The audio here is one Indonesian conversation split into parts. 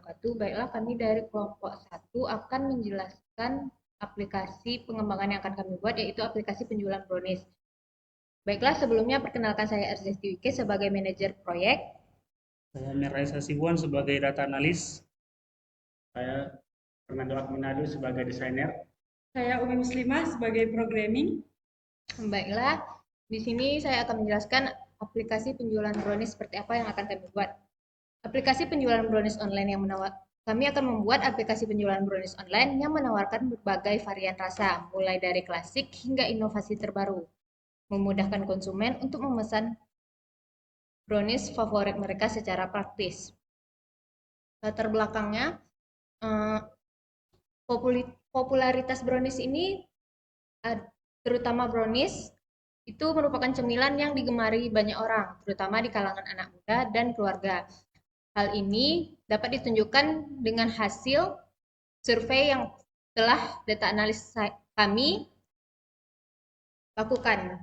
wabarakatuh. Baiklah, kami dari kelompok satu akan menjelaskan aplikasi pengembangan yang akan kami buat, yaitu aplikasi penjualan brownies. Baiklah, sebelumnya perkenalkan saya Arzesti Wike sebagai manajer proyek. Saya Miraisa Sibuan sebagai data analis. Saya Fernando Akminado sebagai desainer. Saya Umi Muslimah sebagai programming. Baiklah, di sini saya akan menjelaskan aplikasi penjualan brownies seperti apa yang akan kami buat. Aplikasi penjualan brownies online yang kami akan membuat aplikasi penjualan brownies online yang menawarkan berbagai varian rasa, mulai dari klasik hingga inovasi terbaru, memudahkan konsumen untuk memesan brownies favorit mereka secara praktis. Latar belakangnya, eh, popularitas brownies ini, terutama brownies, itu merupakan cemilan yang digemari banyak orang, terutama di kalangan anak muda dan keluarga. Hal ini dapat ditunjukkan dengan hasil survei yang telah data analis kami lakukan.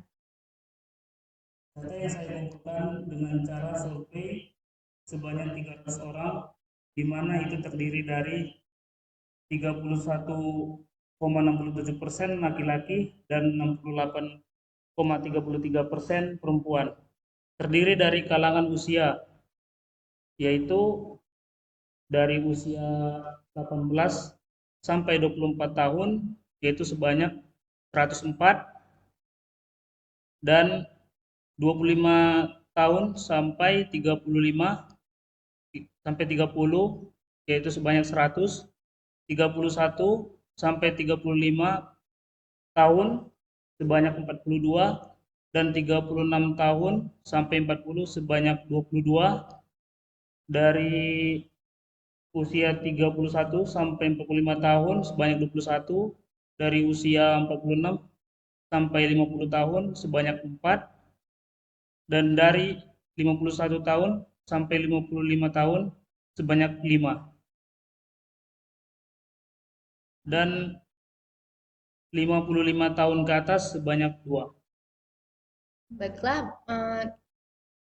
Data yang saya kumpulkan dengan cara survei sebanyak 300 orang, di mana itu terdiri dari 31,67% laki-laki dan 68,33% perempuan. Terdiri dari kalangan usia, yaitu dari usia 18 sampai 24 tahun, yaitu sebanyak 104, dan 25 tahun sampai 30, yaitu sebanyak 100, 31 sampai 35 tahun sebanyak 42, dan 36 tahun sampai 40 sebanyak 22, dari usia 31 sampai 45 tahun sebanyak 21, dari usia 46 sampai 50 tahun sebanyak 4, dan dari 51 tahun sampai 55 tahun sebanyak 5, dan 55 tahun ke atas sebanyak 2. Baiklah,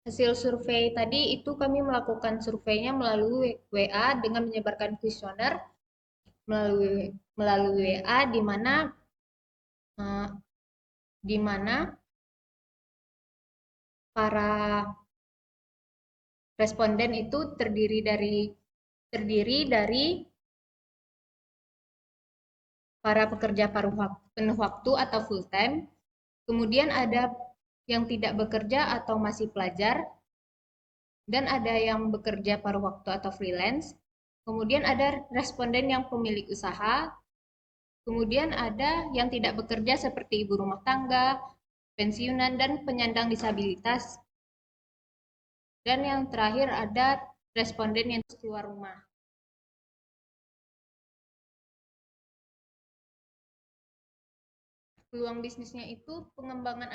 hasil survei tadi itu kami melakukan surveinya melalui WA dengan menyebarkan kuesioner melalui WA eh, di mana para responden itu terdiri dari para pekerja penuh waktu atau full time, kemudian ada yang tidak bekerja atau masih pelajar, dan ada yang bekerja paruh waktu atau freelance, kemudian ada responden yang pemilik usaha, kemudian ada yang tidak bekerja seperti ibu rumah tangga, pensiunan, dan penyandang disabilitas, dan yang terakhir ada responden yang keluar rumah. Peluang bisnisnya itu pengembangan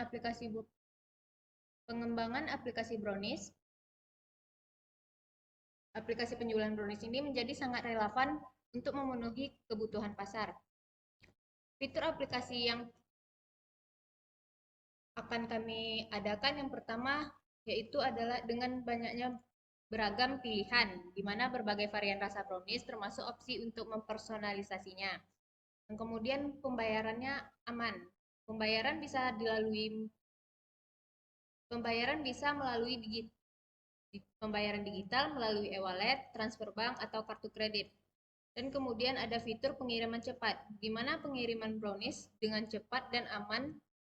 aplikasi brownies. Aplikasi penjualan brownies ini menjadi sangat relevan untuk memenuhi kebutuhan pasar. Fitur aplikasi yang akan kami adakan yang pertama yaitu adalah dengan banyaknya beragam pilihan, di mana berbagai varian rasa brownies termasuk opsi untuk mempersonalisasinya. Dan kemudian pembayarannya aman. Pembayaran bisa melalui pembayaran digital melalui e-wallet, transfer bank, atau kartu kredit. Dan kemudian ada fitur pengiriman cepat, di mana pengiriman brownies dengan cepat dan aman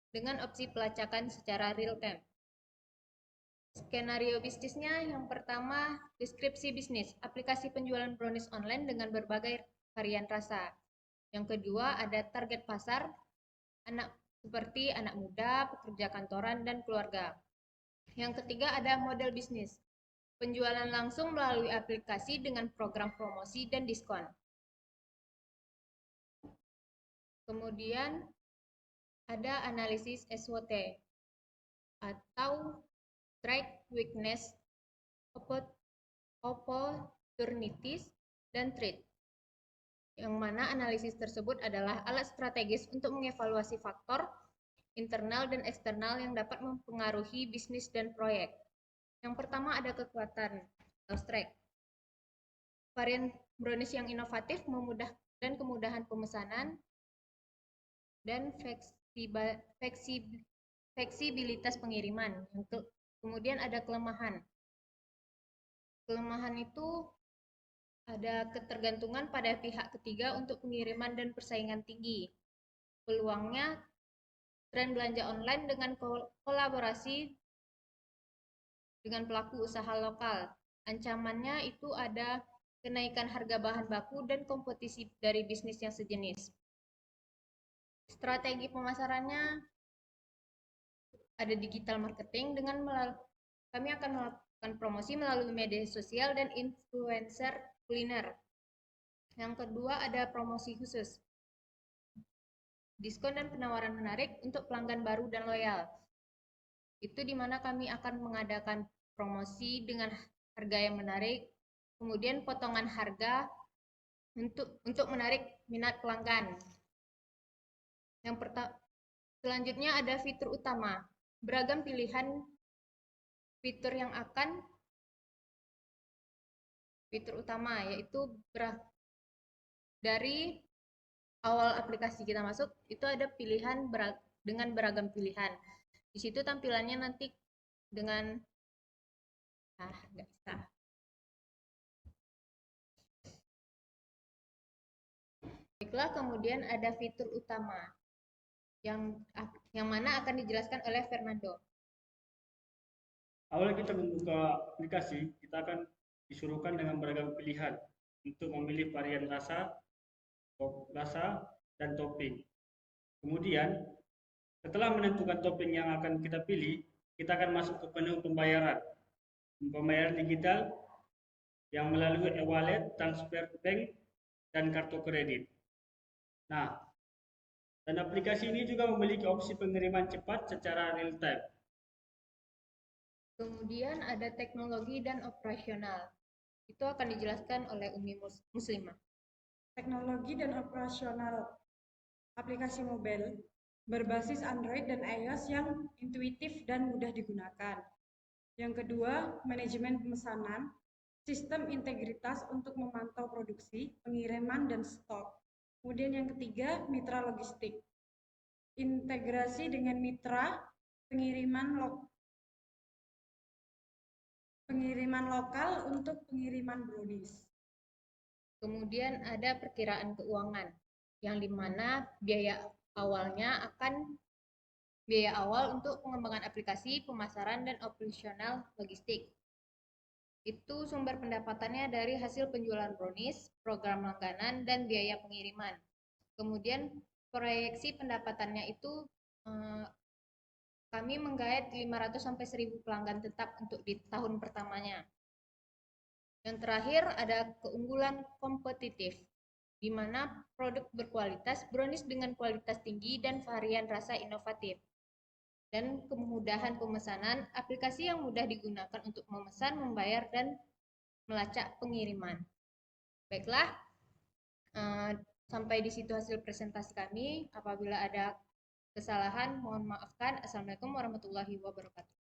dengan opsi pelacakan secara real time. Skenario bisnisnya yang pertama, deskripsi bisnis, aplikasi penjualan brownies online dengan berbagai varian rasa. Yang kedua, ada target pasar, seperti anak muda, pekerja kantoran, dan keluarga. Yang ketiga, ada model bisnis, penjualan langsung melalui aplikasi dengan program promosi dan diskon. Kemudian ada analisis SWOT atau Strength, Weakness, Opportunities, dan Threat. Yang mana analisis tersebut adalah alat strategis untuk mengevaluasi faktor internal dan eksternal yang dapat mempengaruhi bisnis dan proyek. Yang pertama ada kekuatan atau strength. varian brownies yang inovatif, dan kemudahan pemesanan, dan fleksibilitas pengiriman. Kemudian ada kelemahan. Kelemahan itu ada ketergantungan pada pihak ketiga untuk pengiriman dan persaingan tinggi. Peluangnya tren belanja online dengan kolaborasi dengan pelaku usaha lokal. Ancamannya itu ada kenaikan harga bahan baku dan kompetisi dari bisnis yang sejenis. Strategi pemasarannya ada digital marketing kami akan melakukan promosi melalui media sosial dan influencer kuliner. Yang kedua ada promosi khusus. Diskon dan penawaran menarik untuk pelanggan baru dan loyal. Itu di mana kami akan mengadakan promosi dengan harga yang menarik, kemudian potongan harga untuk menarik minat pelanggan. Selanjutnya ada fitur utama. Beragam pilihan fitur utama yaitu dari awal aplikasi kita masuk itu ada pilihan dengan beragam pilihan. Di situ tampilannya nanti dengan nggak bisa. Baiklah, kemudian ada fitur utama yang mana akan dijelaskan oleh Fernando. Awal kita membuka aplikasi, kita akan disuruhkan dengan beragam pilihan untuk memilih varian rasa, dan topping. Kemudian, setelah menentukan topping yang akan kita pilih, kita akan masuk ke menu pembayaran. Pembayaran digital yang melalui e-wallet, transfer bank, dan kartu kredit. Nah, dan aplikasi ini juga memiliki opsi pengiriman cepat secara real time. Kemudian ada teknologi dan operasional. Itu akan dijelaskan oleh Umi Muslimah. Teknologi dan operasional aplikasi mobile berbasis Android dan iOS yang intuitif dan mudah digunakan. Yang kedua, manajemen pemesanan, sistem integritas untuk memantau produksi, pengiriman, dan stok. Kemudian yang ketiga, mitra logistik. Integrasi dengan mitra pengiriman lokal untuk pengiriman brownies. Kemudian ada perkiraan keuangan, yang dimana biaya awal untuk pengembangan aplikasi, pemasaran, dan operasional logistik. Itu sumber pendapatannya dari hasil penjualan brownies, program langganan, dan biaya pengiriman. Kemudian proyeksi pendapatannya itu kami menggait 500 sampai 1000 pelanggan tetap untuk di tahun pertamanya. Yang terakhir ada keunggulan kompetitif, di mana produk berkualitas, brownies dengan kualitas tinggi dan varian rasa inovatif. Dan kemudahan pemesanan, aplikasi yang mudah digunakan untuk memesan, membayar, dan melacak pengiriman. Baiklah, sampai di situ hasil presentasi kami. Apabila ada kesalahan, mohon maafkan. Assalamualaikum warahmatullahi wabarakatuh.